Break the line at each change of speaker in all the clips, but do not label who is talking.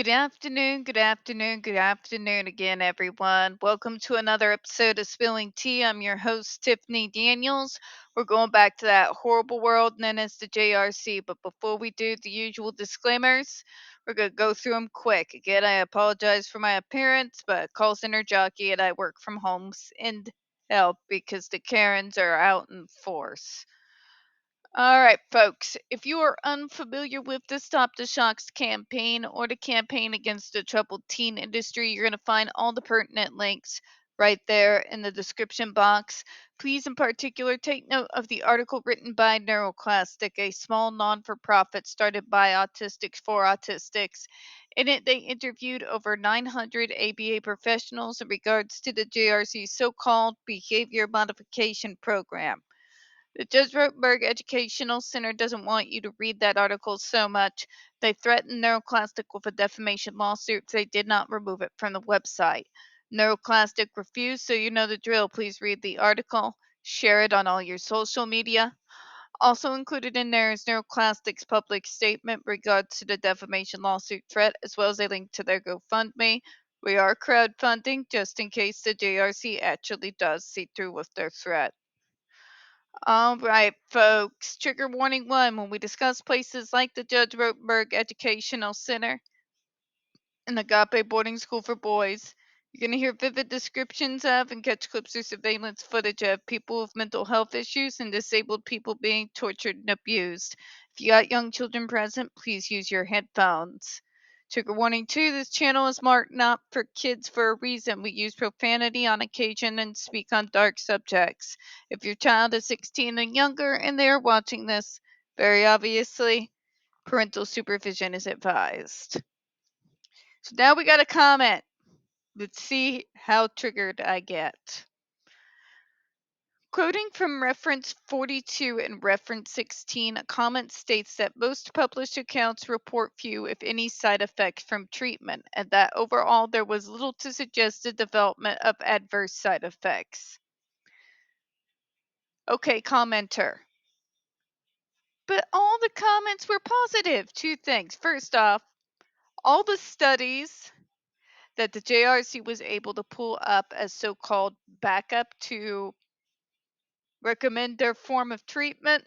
Good afternoon, good afternoon again, everyone. Welcome to another episode of Spilling Tea. I'm your host, Tiffany Daniels. We're going back to that horrible world known as the JRC, but before we do the usual disclaimers, we're going to go through them quick. Again, I apologize for my appearance, but call center jockey and I work from home and help because the Karens are out in force. All right, folks, if you are unfamiliar with the Stop the Shocks campaign or the campaign against the troubled teen industry, you're going to find all the pertinent links right there in the description box. Please, in particular, take note of the article written by NeuroClastic, a small non for profit started by Autistics for Autistics. In it, they interviewed over 900 ABA professionals in regards to the JRC's so called behavior modification program. The Judge Rotenberg Educational Center doesn't want you to read that article so much. They threatened NeuroClastic with a defamation lawsuit if they did not remove it from the website. NeuroClastic refused, so you know the drill. Please read the article, share it on all your social media. Also included in there is NeuroClastic's public statement regards to the defamation lawsuit threat, as well as a link to their GoFundMe. We are crowdfunding just in case the JRC actually does see through with their threat. All right, folks. Trigger warning one: when we discuss places like the Judge Rotenberg Educational Center and the Agape Boarding School for Boys, you're going to hear vivid descriptions of and catch clips or surveillance footage of people with mental health issues and disabled people being tortured and abused. If you got young children present, please use your headphones. Trigger warning 2: this channel is marked not for kids for a reason. We use profanity on occasion and speak on dark subjects. If your child is 16 and younger and they are watching this, very obviously, parental supervision is advised. So now we got a comment. Let's see how triggered I get. Quoting from reference 42 and reference 16, a comment states that most published accounts report few, if any, side effects from treatment, and that overall there was little to suggest the development of adverse side effects. Okay, commenter. But all the comments were positive. Two things. First off, all the studies that the JRC was able to pull up as so-called backup to recommend their form of treatment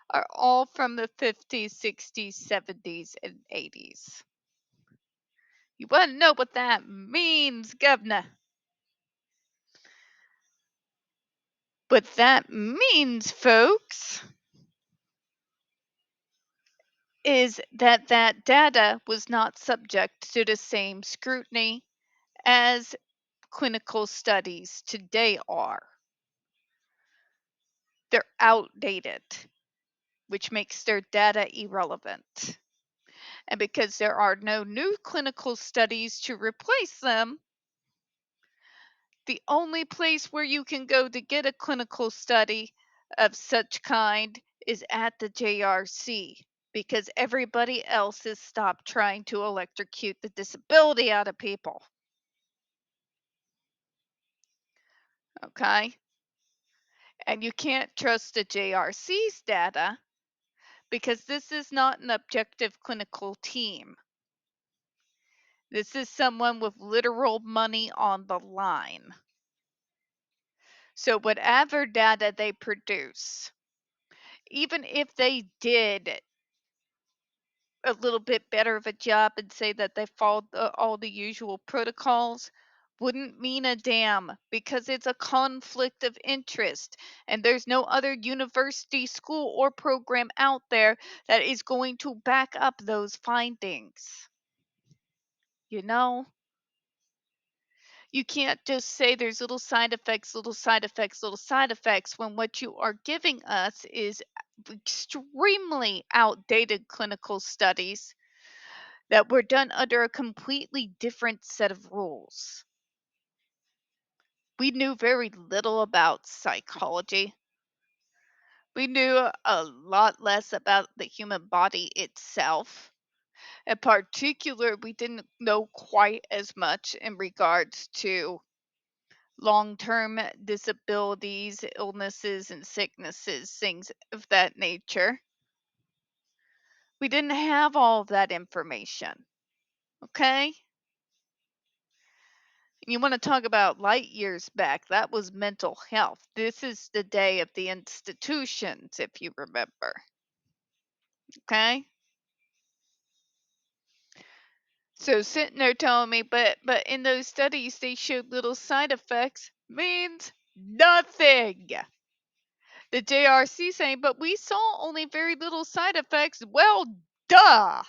are all from the 50s, 60s, 70s, and 80s. You want to know what that means, Governor? What that means, folks, is that that data was not subject to the same scrutiny as clinical studies today are. They're outdated, which makes their data irrelevant. And because there are no new clinical studies to replace them, the only place where you can go to get a clinical study of such kind is at the JRC, because everybody else has stopped trying to electrocute the disability out of people. Okay? And you can't trust the JRC's data because this is not an objective clinical team. This is someone with literal money on the line. So, whatever data they produce, even if they did a little bit better of a job and say that they followed all the usual protocols, wouldn't mean a damn because it's a conflict of interest and there's no other university, school, or program out there that is going to back up those findings. You know? You can't just say there's little side effects, little side effects, little side effects when what you are giving us is extremely outdated clinical studies that were done under a completely different set of rules. We knew very little about psychology. We knew a lot less about the human body itself. In particular, we didn't know quite as much in regards to long-term disabilities, illnesses, and sicknesses, things of that nature. We didn't have all of that information. Okay? You want to talk about light years back? That was mental health. This is the day of the institutions, if you remember. Okay? So sitting there telling me, but in those studies they showed little side effects means nothing. The JRC saying, but we saw only very little side effects. Well, duh.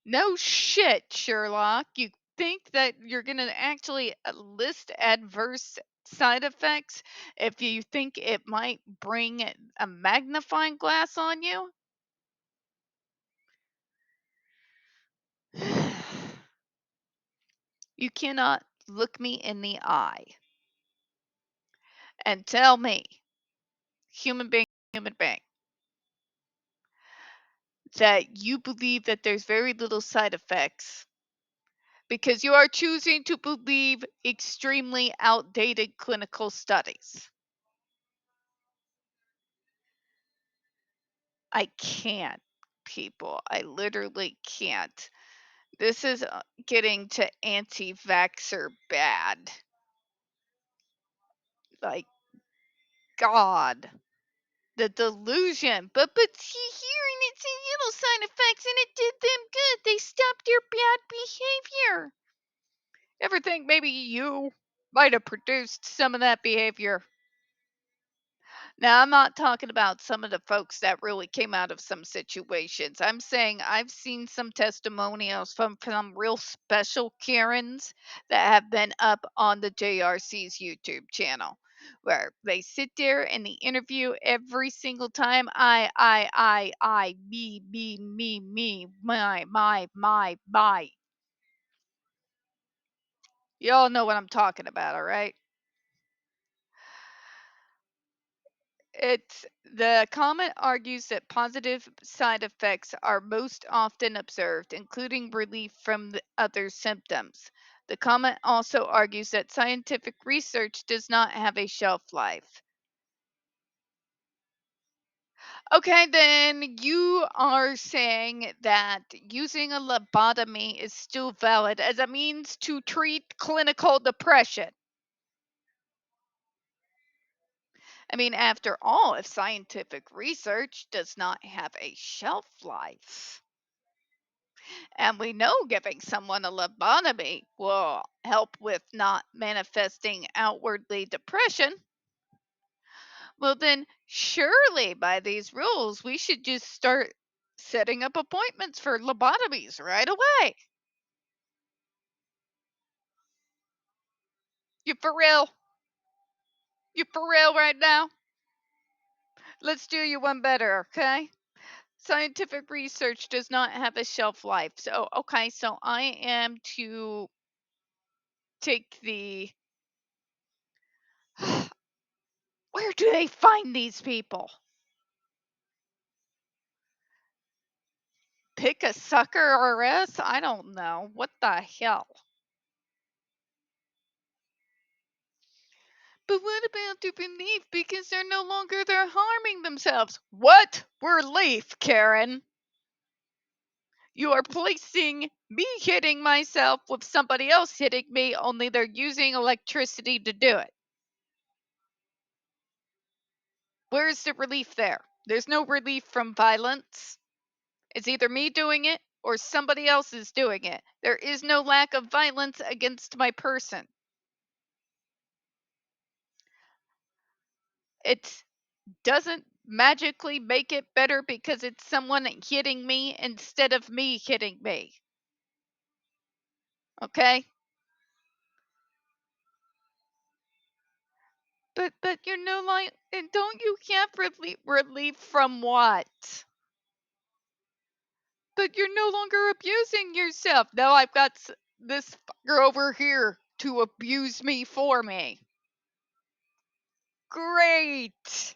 No shit, Sherlock. You think that you're going to actually list adverse side effects if you think it might bring a magnifying glass on you? You cannot look me in the eye and tell me, human being, that you believe that there's very little side effects because you are choosing to believe extremely outdated clinical studies. I can't, people. I literally can't. This is getting to anti vaxxer bad. Like, God. The delusion. But see here, and it's little side effects, and it did them good. They stopped their bad behavior. Ever think maybe you might have produced some of that behavior? Now, I'm not talking about some of the folks that really came out of some situations. I'm saying I've seen some testimonials from some real special Karens that have been up on the JRC's YouTube channel, where they sit there in the interview every single time. Me, my. Y'all know what I'm talking about, all right? The comment argues that positive side effects are most often observed, including relief from the other symptoms. The comment also argues that scientific research does not have a shelf life. Okay, then you are saying that using a lobotomy is still valid as a means to treat clinical depression. I mean, after all, if scientific research does not have a shelf life, and we know giving someone a lobotomy will help with not manifesting outwardly depression, well, then surely by these rules, we should just start setting up appointments for lobotomies right away. You for real? You for real right now? Let's do you one better, okay? Scientific research does not have a shelf life. So, okay, so I am to take the. Where do they find these people? Pick a sucker RS? I don't know. What the hell? But what about the relief? Because they're harming themselves. What relief, Karen? You are placing me hitting myself with somebody else hitting me, only they're using electricity to do it. Where's the relief there? There's no relief from violence. It's either me doing it or somebody else is doing it. There is no lack of violence against my person. It doesn't magically make it better because it's someone hitting me instead of me hitting me. Okay? But you're no like, and don't you have relief from what? But you're no longer abusing yourself. No, I've got this fucker over here to abuse me for me. Great.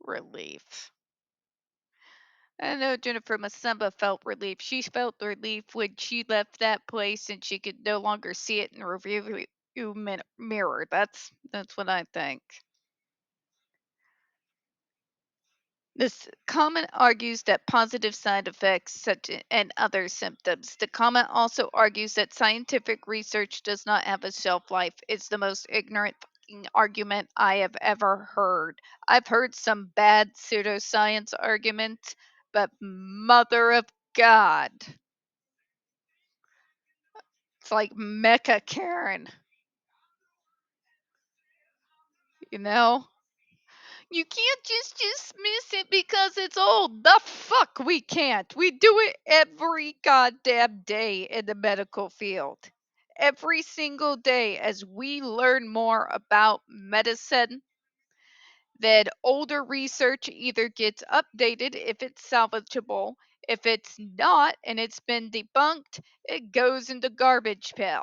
Relief. I know Jennifer Masamba felt relief. She felt relief when she left that place and she could no longer see it in a review mirror. That's what I think. This comment argues that positive side effects and other symptoms. The comment also argues that scientific research does not have a shelf life. It's the most ignorant fucking argument I have ever heard. I've heard some bad pseudoscience arguments, but mother of God. It's like Mecha Karen, you know? You can't just dismiss it because it's old. The fuck we can't. We do it every goddamn day in the medical field. Every single day as we learn more about medicine, then older research either gets updated if it's salvageable. If it's not and it's been debunked, it goes in the garbage pail.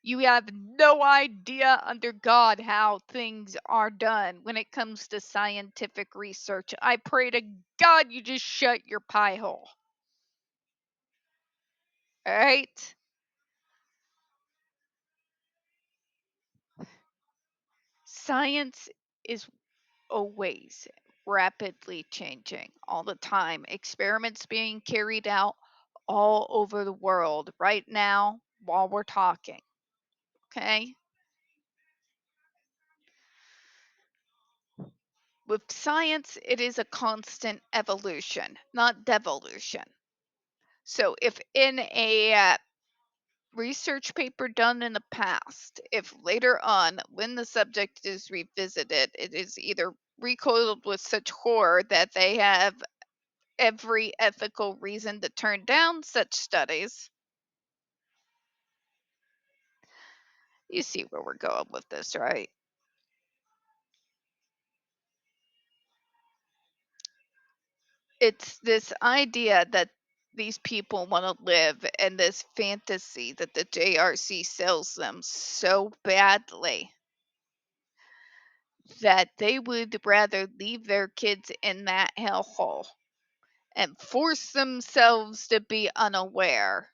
You have no idea under God how things are done when it comes to scientific research. I pray to God you just shut your pie hole. All right? Science is always rapidly changing all the time. Experiments being carried out all over the world right now while we're talking. Okay? With science, it is a constant evolution, not devolution. So, if in a research paper done in the past, if later on, when the subject is revisited, it is either recoiled with such horror that they have every ethical reason to turn down such studies, you see where we're going with this, right? It's this idea that these people want to live in this fantasy that the JRC sells them so badly that they would rather leave their kids in that hellhole and force themselves to be unaware.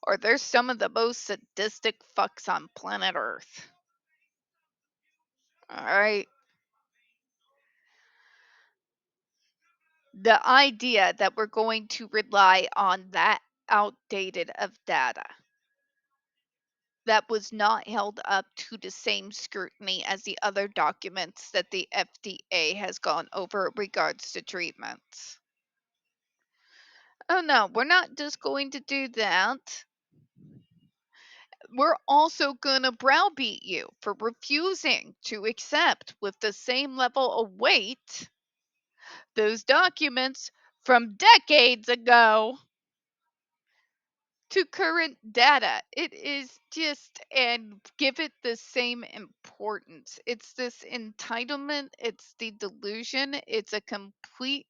Or they're some of the most sadistic fucks on planet Earth. Alright? The idea that we're going to rely on that outdated of data that was not held up to the same scrutiny as the other documents that the FDA has gone over regards to treatments. Oh no, we're not just going to do that. We're also going to browbeat you for refusing to accept with the same level of weight those documents from decades ago to current data. It is just, and give it the same importance. It's this entitlement, it's the delusion, it's a complete,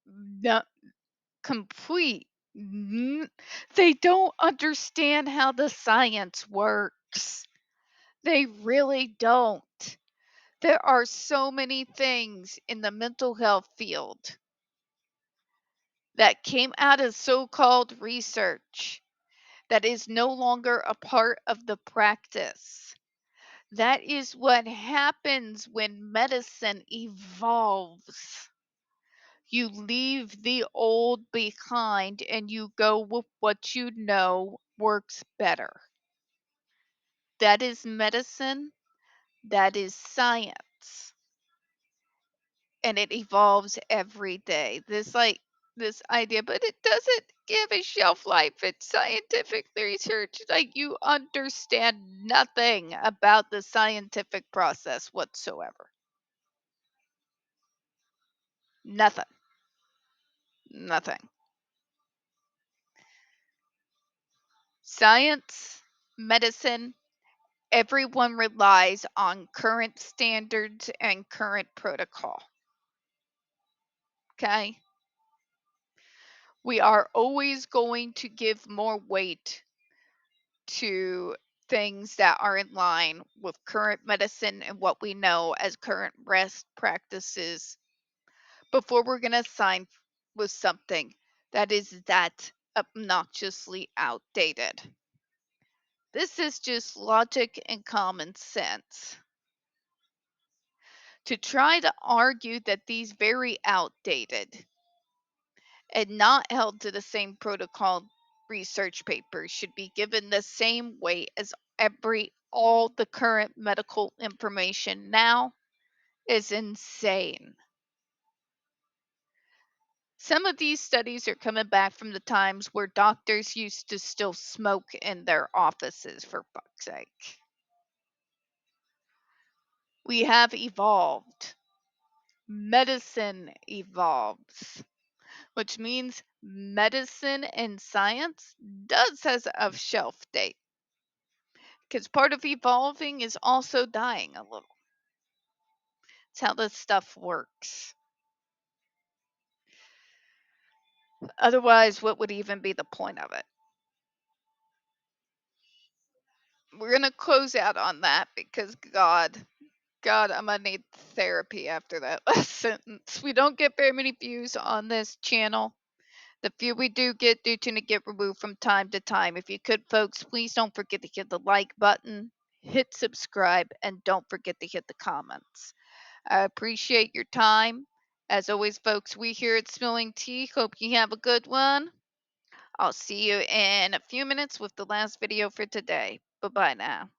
no, complete. They don't understand how the science works. They really don't. There are so many things in the mental health field that came out of so called research that is no longer a part of the practice. That is what happens when medicine evolves. You leave the old behind and you go with what you know works better. That is medicine. That is science. And it evolves every day. This idea, but it doesn't give a shelf life. It's scientific research. Like, you understand nothing about the scientific process whatsoever. Nothing. Nothing. Science, medicine, everyone relies on current standards and current protocol. Okay? We are always going to give more weight to things that are in line with current medicine and what we know as current best practices before we're going to sign with something that is that obnoxiously outdated. This is just logic and common sense. to try to argue that these very outdated and not held to the same protocol research papers should be given the same weight as all the current medical information now is insane. Some of these studies are coming back from the times where doctors used to still smoke in their offices, for fuck's sake. We have evolved. Medicine evolves, which means medicine and science does has a shelf date. Because part of evolving is also dying a little. It's how this stuff works. Otherwise, what would even be the point of it? We're going to close out on that because God, I'm going to need therapy after that last sentence. We don't get very many views on this channel. The few we do get do tend to get removed from time to time. If you could, folks, please don't forget to hit the like button, hit subscribe, and don't forget to hit the comments. I appreciate your time. As always, folks, we here at Spilling Tea hope you have a good one. I'll see you in a few minutes with the last video for today. Bye-bye now.